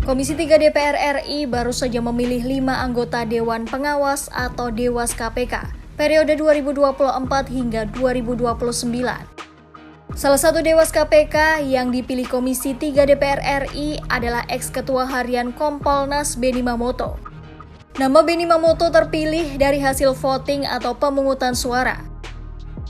Komisi 3 DPR RI baru saja memilih 5 anggota Dewan Pengawas atau Dewas KPK periode 2024 hingga 2029. Salah satu Dewas KPK yang dipilih Komisi 3 DPR RI adalah ex-ketua harian Kompolnas Benny Mamoto. Nama Benny Mamoto terpilih dari hasil voting atau pemungutan suara.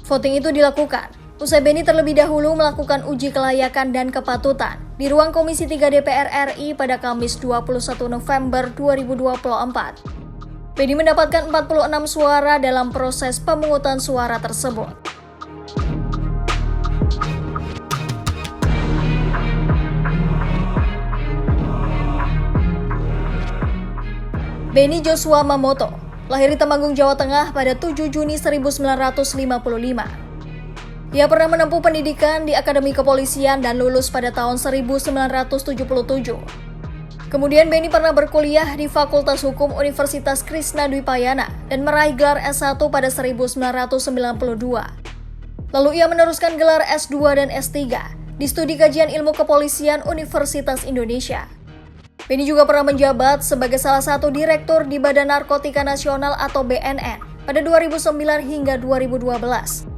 Voting itu dilakukan usai Benny terlebih dahulu melakukan uji kelayakan dan kepatutan di ruang Komisi 3 DPR RI pada Kamis 21 November 2024. Benny mendapatkan 46 suara dalam proses pemungutan suara tersebut. Benny Joshua Mamoto lahir di Temanggung, Jawa Tengah pada 7 Juni 1955. Ia pernah menempuh pendidikan di Akademi Kepolisian dan lulus pada tahun 1977. Kemudian Benny pernah berkuliah di Fakultas Hukum Universitas Krisnadwipayana dan meraih gelar S1 pada 1992. Lalu ia meneruskan gelar S2 dan S3 di Studi Kajian Ilmu Kepolisian Universitas Indonesia. Benny juga pernah menjabat sebagai salah satu direktur di Badan Narkotika Nasional atau BNN pada 2009 hingga 2012.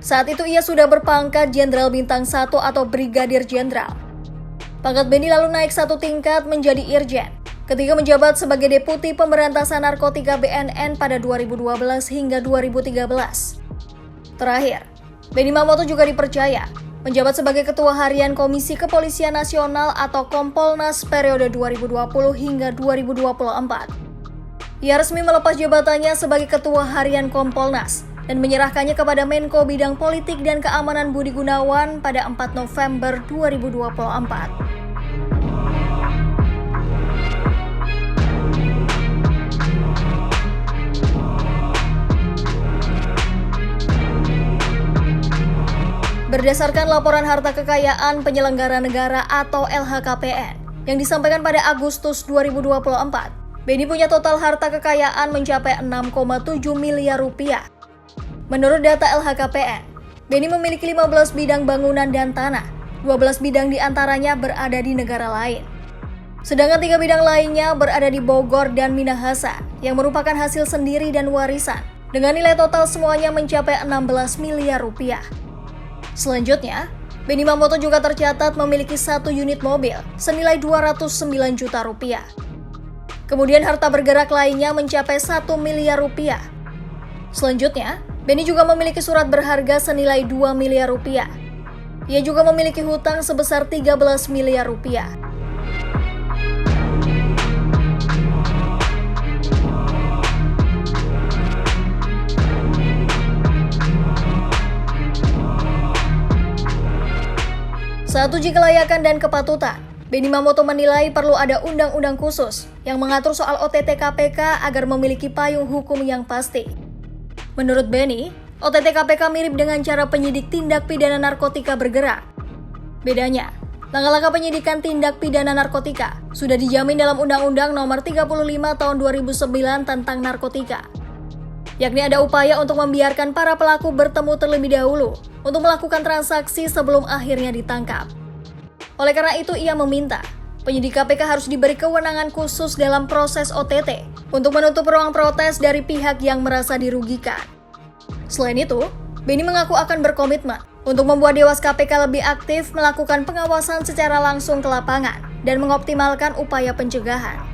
Saat itu ia sudah berpangkat Jenderal Bintang 1 atau Brigadir Jenderal. Pangkat Benny lalu naik satu tingkat menjadi Irjen ketika menjabat sebagai Deputi Pemberantasan Narkotika BNN pada 2012 hingga 2013. Terakhir, Benny Mamoto juga dipercaya menjabat sebagai Ketua Harian Komisi Kepolisian Nasional atau Kompolnas periode 2020 hingga 2024. Ia resmi melepas jabatannya sebagai Ketua Harian Kompolnas dan menyerahkannya kepada Menko Bidang Politik dan Keamanan Budi Gunawan pada 4 November 2024. Berdasarkan laporan harta kekayaan penyelenggara negara atau LHKPN yang disampaikan pada Agustus 2024, Benny punya total harta kekayaan mencapai 6,7 miliar rupiah. Menurut data LHKPN, Benny memiliki 15 bidang bangunan dan tanah, 12 bidang diantaranya berada di negara lain. Sedangkan 3 bidang lainnya berada di Bogor dan Minahasa yang merupakan hasil sendiri dan warisan, dengan nilai total semuanya mencapai 16 miliar rupiah. Selanjutnya, Benny Mamoto juga tercatat memiliki 1 unit mobil senilai 209 juta rupiah. Kemudian harta bergerak lainnya mencapai 1 miliar rupiah. Selanjutnya, Benny juga memiliki surat berharga senilai 2 miliar rupiah. Ia juga memiliki hutang sebesar 13 miliar rupiah. Saat uji kelayakan dan kepatutan, Benny Mamoto menilai perlu ada undang-undang khusus yang mengatur soal OTT KPK agar memiliki payung hukum yang pasti. Menurut Benny, OTT KPK mirip dengan cara penyidik tindak pidana narkotika bergerak. Bedanya, langkah-langkah penyidikan tindak pidana narkotika sudah dijamin dalam Undang-Undang Nomor 35 Tahun 2009 tentang narkotika. Yakni ada upaya untuk membiarkan para pelaku bertemu terlebih dahulu untuk melakukan transaksi sebelum akhirnya ditangkap. Oleh karena itu, ia meminta penyidik KPK harus diberi kewenangan khusus dalam proses OTT untuk menutup ruang protes dari pihak yang merasa dirugikan. Selain itu, Benny mengaku akan berkomitmen untuk membuat Dewas KPK lebih aktif melakukan pengawasan secara langsung ke lapangan dan mengoptimalkan upaya pencegahan.